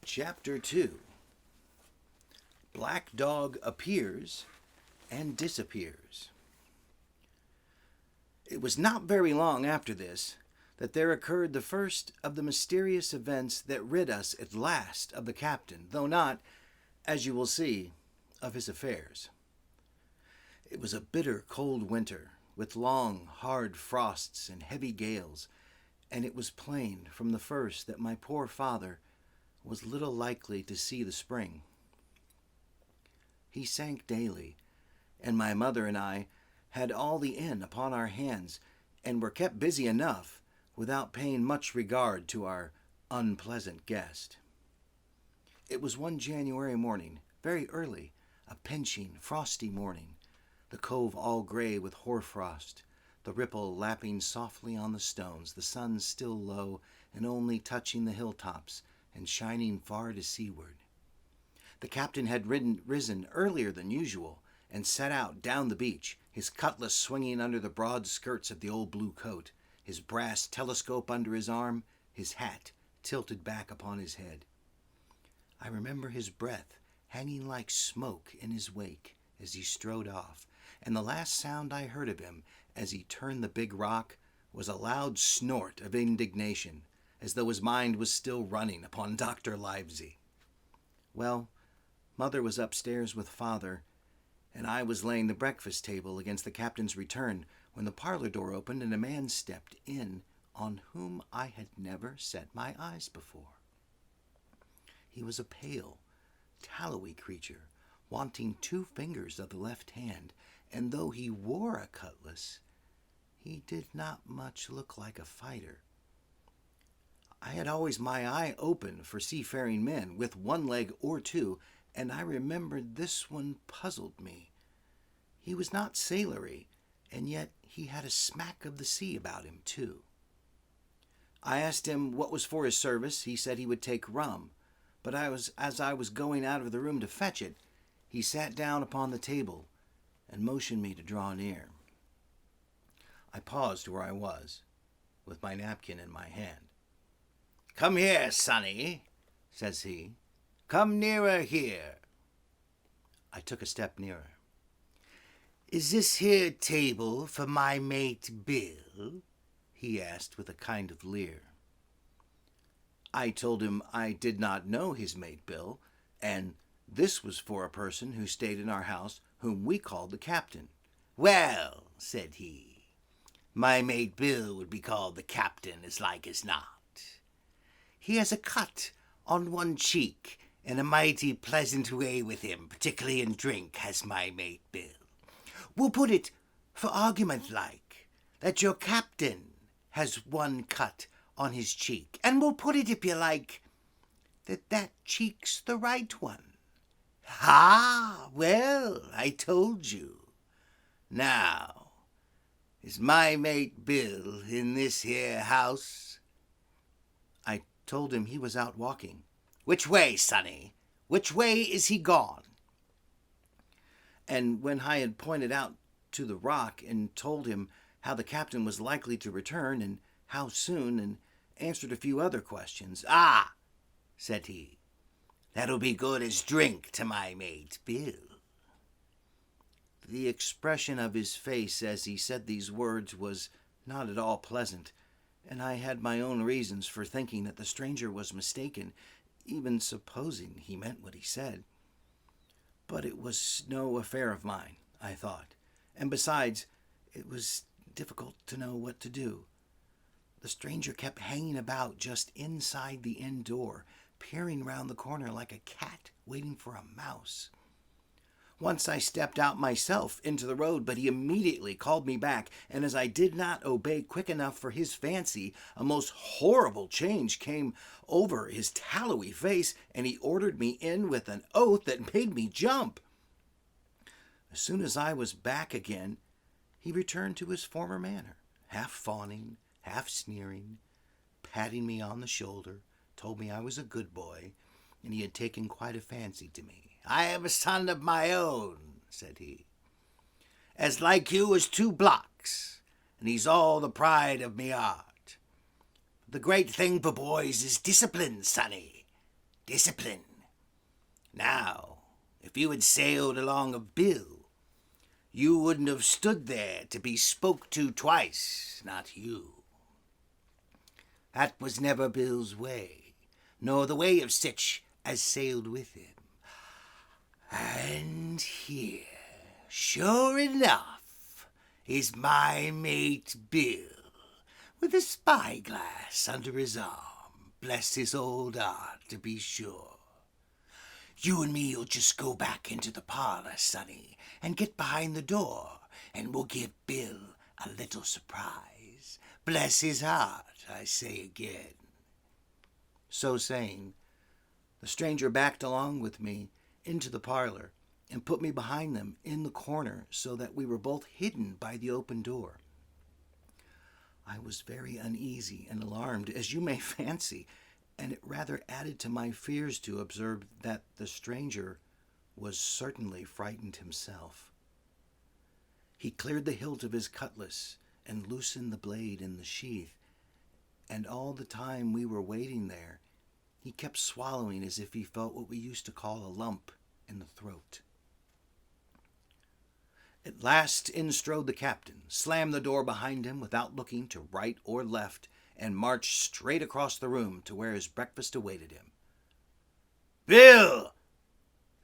Chapter 2. Black Dog Appears and Disappears. It was not very long after this that there occurred the first of the mysterious events that rid us at last of the captain, though not, as you will see, of his affairs. It was a bitter cold winter, with long, hard frosts and heavy gales, and it was plain from the first that my poor father was little likely to see the spring. He sank daily, and my mother and I had all the inn upon our hands, and were kept busy enough without paying much regard to our unpleasant guest. It was one January morning, very early, a pinching, frosty morning, the cove all gray with hoarfrost, the ripple lapping softly on the stones, the sun still low and only touching the hilltops and shining far to seaward. The captain had risen earlier than usual and set out down the beach, his cutlass swinging under the broad skirts of the old blue coat, his brass telescope under his arm, his hat tilted back upon his head. I remember his breath hanging like smoke in his wake as he strode off, and the last sound I heard of him as he turned the big rock was a loud snort of indignation, as though his mind was still running upon Dr. Livesey. Well, Mother was upstairs with Father, and I was laying the breakfast table against the captain's return when the parlor door opened and a man stepped in on whom I had never set my eyes before. He was a pale, tallowy creature, wanting 2 fingers of the left hand, and though he wore a cutlass, he did not much look like a fighter. I had always my eye open for seafaring men with 1 leg or 2, and I remembered this one puzzled me. He was not sailory, and yet he had a smack of the sea about him, too. I asked him what was for his service. He said he would take rum, but as I was going out of the room to fetch it, he sat down upon the table and motioned me to draw near. I paused where I was, with my napkin in my hand. "Come here, sonny," says he. "Come nearer here." I took a step nearer. "Is this here table for my mate Bill?" he asked with a kind of leer. I told him I did not know his mate Bill, and this was for a person who stayed in our house whom we called the captain. "Well," said he, "my mate Bill would be called the captain as like as not. He has a cut on 1 cheek, and a mighty pleasant way with him, particularly in drink, has my mate Bill. We'll put it, for argument like, that your captain has 1 cut on his cheek, and we'll put it, if you like, that cheek's the right one. Ha! Well, I told you. Now, is my mate Bill in this here house?" I told him he was out walking. "Which way, sonny? Which way is he gone?" And when I had pointed out to the rock and told him how the captain was likely to return and how soon, and answered a few other questions, "Ah," said he, "that'll be good as drink to my mate Bill." The expression of his face as he said these words was not at all pleasant, and I had my own reasons for thinking that the stranger was mistaken, even supposing he meant what he said. But it was no affair of mine, I thought, and besides, it was difficult to know what to do. The stranger kept hanging about just inside the inn door, peering round the corner like a cat waiting for a mouse. Once I stepped out myself into the road, but he immediately called me back, and as I did not obey quick enough for his fancy, a most horrible change came over his tallowy face, and he ordered me in with an oath that made me jump. As soon as I was back again, he returned to his former manner, half fawning, half sneering, patting me on the shoulder, told me I was a good boy, and he had taken quite a fancy to me. "I have a son of my own," said he, "as like you as 2 blocks, and he's all the pride of me heart. The great thing for boys is discipline, sonny. discipline. Now, if you had sailed along of Bill, you wouldn't have stood there to be spoke to twice, not you. That was never Bill's way, nor the way of sich as sailed with him. And here, sure enough, is my mate Bill, with a spyglass under his arm. Bless his old heart, to be sure. You and me'll just go back into the parlor, sonny, and get behind the door, and we'll give Bill a little surprise. Bless his heart, I say again. So saying, the stranger backed along with me into the parlor and put me behind them in the corner so that we were both hidden by the open door. I was very uneasy and alarmed, as you may fancy, and it rather added to my fears to observe that the stranger was certainly frightened himself. He cleared the hilt of his cutlass and loosened the blade in the sheath, and all the time we were waiting there, he kept swallowing as if he felt what we used to call a lump in the throat. At last in strode the captain, slammed the door behind him without looking to right or left, and marched straight across the room to where his breakfast awaited him. "Bill!"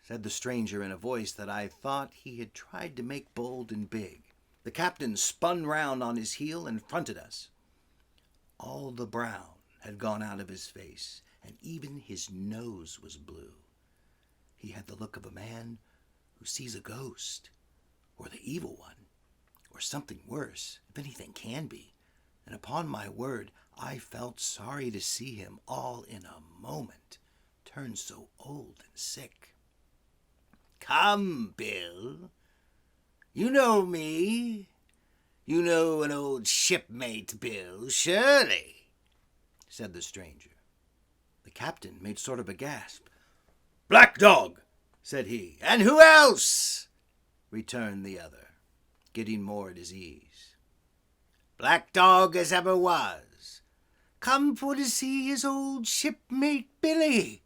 said the stranger in a voice that I thought he had tried to make bold and big. The captain spun round on his heel and fronted us. All the brown had gone out of his face, and even his nose was blue. He had the look of a man who sees a ghost, or the evil one, or something worse, if anything can be, and upon my word, I felt sorry to see him all in a moment, turn so old and sick. "Come, Bill, you know me. You know an old shipmate, Bill, surely," said the stranger. The captain made sort of a gasp. "Black Dog," said he. "And who else?" returned the other, getting more at his ease. "Black Dog as ever was. Come for to see his old shipmate Billy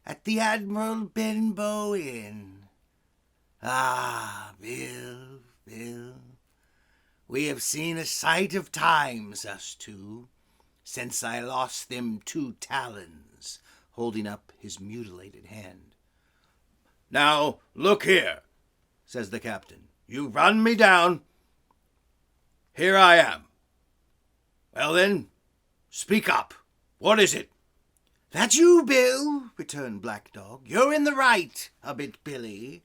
at the Admiral Benbow Inn. Ah, Bill, we have seen a sight of times, us two, since I lost them 2 talons," holding up his mutilated hand. "Now, look here," says the captain. "You run me down. Here I am. Well then, speak up. What is it?" "That's you, Bill," returned Black Dog. "You're in the right a bit, Billy.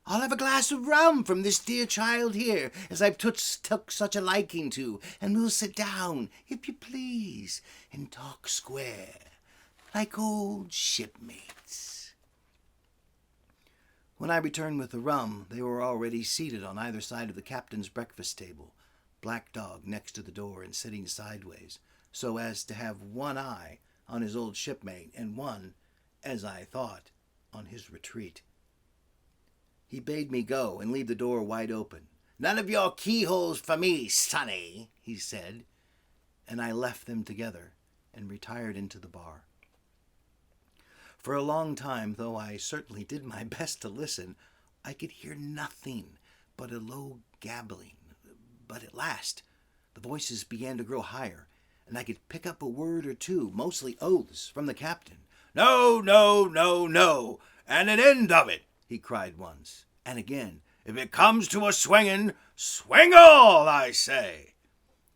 I'll have a glass of rum from this dear child here, as I've took such a liking to, and we'll sit down, if you please, and talk square, like old shipmates." When I returned with the rum, they were already seated on either side of the captain's breakfast table, Black Dog next to the door and sitting sideways, so as to have one eye on his old shipmate and one, as I thought, on his retreat. He bade me go and leave the door wide open. "None of your keyholes for me, sonny," he said, and I left them together and retired into the bar. For a long time, though I certainly did my best to listen, I could hear nothing but a low gabbling. But at last the voices began to grow higher, and I could pick up a word or two, mostly oaths, from the captain. "No, no, no, no, and an end of it," he cried once, and again, "If it comes to a swinging, swing all, I say."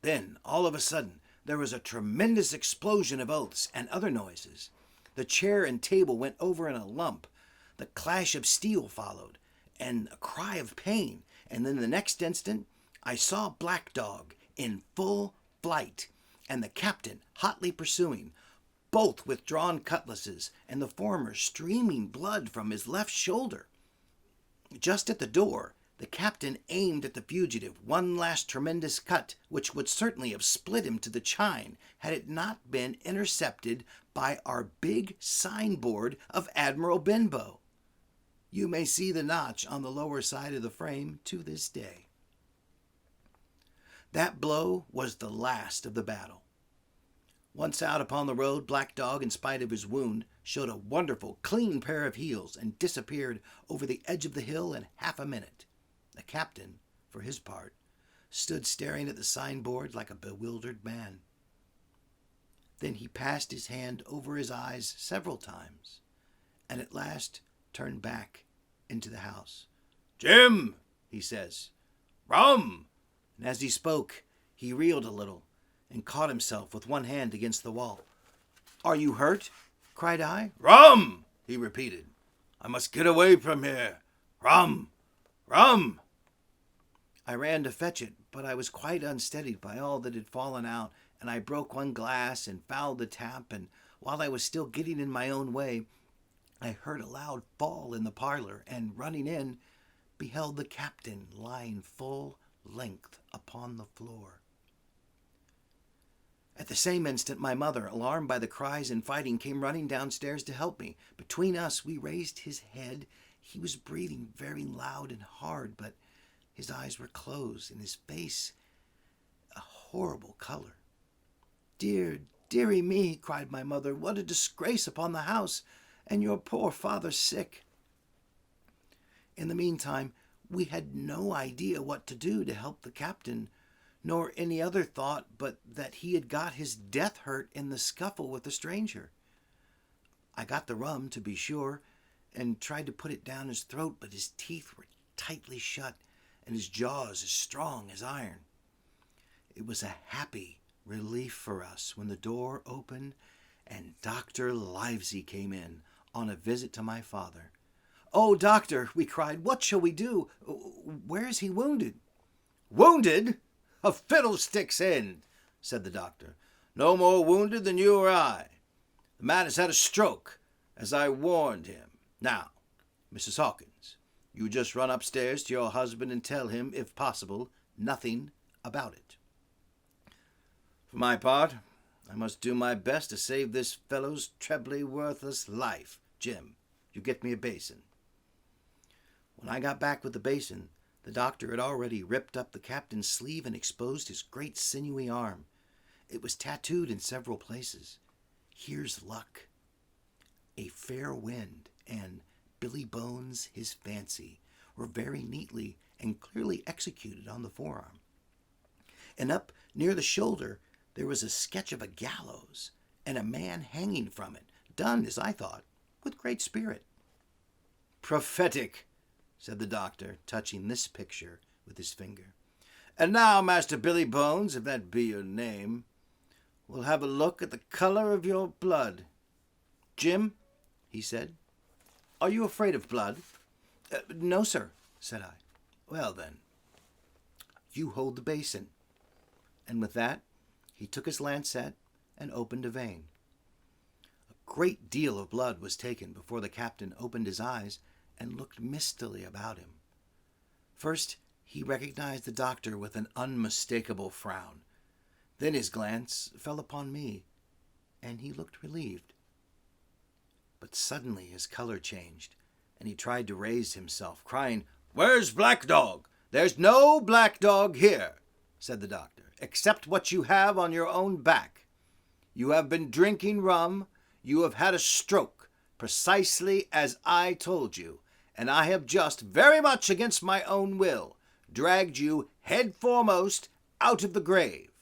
Then, all of a sudden, there was a tremendous explosion of oaths and other noises. The chair and table went over in a lump. The clash of steel followed, and a cry of pain, and then the next instant I saw Black Dog in full flight, and the captain hotly pursuing, both with drawn cutlasses, and the former streaming blood from his left shoulder. Just at the door, the captain aimed at the fugitive one last tremendous cut, which would certainly have split him to the chine had it not been intercepted by our big signboard of Admiral Benbow. You may see the notch on the lower side of the frame to this day. That blow was the last of the battle. Once out upon the road, Black Dog, in spite of his wound, showed a wonderful, clean pair of heels and disappeared over the edge of the hill in half a minute. The captain, for his part, stood staring at the signboard like a bewildered man. Then he passed his hand over his eyes several times, and at last turned back into the house. "Jim," he says, "rum!" And as he spoke, he reeled a little and caught himself with one hand against the wall. "Are you hurt?" cried I. "Rum!" he repeated. "I must get away from here. Rum! Rum!" I ran to fetch it, but I was quite unsteadied by all that had fallen out, and I broke one glass and fouled the tap, and while I was still getting in my own way, I heard a loud fall in the parlor, and running in, beheld the captain lying full length upon the floor. At the same instant, my mother, alarmed by the cries and fighting, came running downstairs to help me. Between us, we raised his head. He was breathing very loud and hard, but his eyes were closed, and his face a horrible color. Dearie me," cried my mother, "what a disgrace upon the house, and your poor father sick." In the meantime, we had no idea what to do to help the captain, nor any other thought but that he had got his death hurt in the scuffle with the stranger. I got the rum, to be sure, and tried to put it down his throat, but his teeth were tightly shut, and his jaws as strong as iron. It was a happy relief for us when the door opened and Dr. Livesey came in on a visit to my father. "Oh, doctor," we cried, "what shall we do? Where is he wounded?" "Wounded? A fiddlestick's end," said the doctor. "No more wounded than you or I. The man has had a stroke, as I warned him. Now, Mrs. Hawkins, you just run upstairs to your husband and tell him, if possible, nothing about it. For my part, I must do my best to save this fellow's trebly worthless life. Jim, you get me a basin." When I got back with the basin, the doctor had already ripped up the captain's sleeve and exposed his great sinewy arm. It was tattooed in several places. "Here's luck." "A fair wind" and "Billy Bones, his fancy" were very neatly and clearly executed on the forearm. And up near the shoulder there was a sketch of a gallows and a man hanging from it, done, as I thought, with great spirit. "Prophetic," said the doctor, touching this picture with his finger. "And now, Master Billy Bones, if that be your name, we'll have a look at the color of your blood. Jim," he said, "are you afraid of blood?" "No, sir," said I. "Well, then, you hold the basin." And with that, he took his lancet and opened a vein. A great deal of blood was taken before the captain opened his eyes and looked mistily about him. First, he recognized the doctor with an unmistakable frown. Then his glance fell upon me, and he looked relieved. But suddenly his color changed, and he tried to raise himself, crying, "Where's Black Dog?" "There's no Black Dog here," said the doctor, "except what you have on your own back. You have been drinking rum, you have had a stroke, precisely as I told you, and I have just, very much against my own will, dragged you head foremost out of the grave.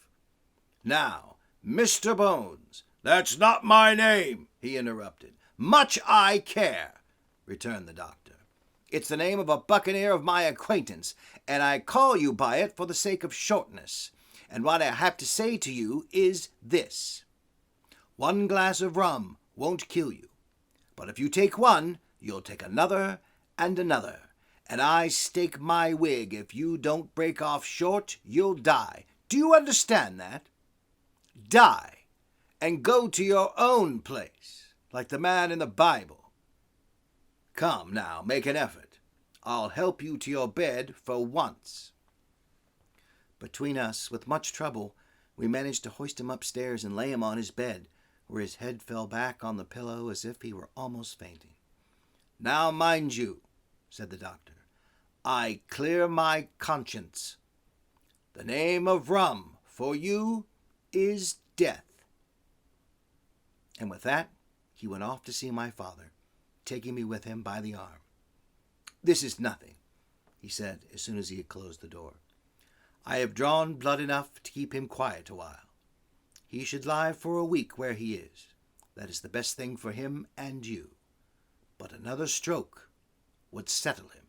Now, Mr. Bones—" "That's not my name," he interrupted. "Much I care," returned the doctor. "It's the name of a buccaneer of my acquaintance, and I call you by it for the sake of shortness. And what I have to say to you is this. One glass of rum won't kill you, but if you take one, you'll take another and another, and I stake my wig if you don't break off short, you'll die. Do you understand that? Die, and go to your own place, like the man in the Bible. Come now, make an effort. I'll help you to your bed for once." Between us, with much trouble, we managed to hoist him upstairs and lay him on his bed, where his head fell back on the pillow as if he were almost fainting. "Now mind you," said the doctor, "I clear my conscience. The name of rum for you is death. And with that, he went off to see my father, taking me with him by the arm. "This is nothing," he said as soon as he had closed the door. "I have drawn blood enough to keep him quiet a while. He should lie for a week where he is. That is the best thing for him and you. But another stroke would settle him."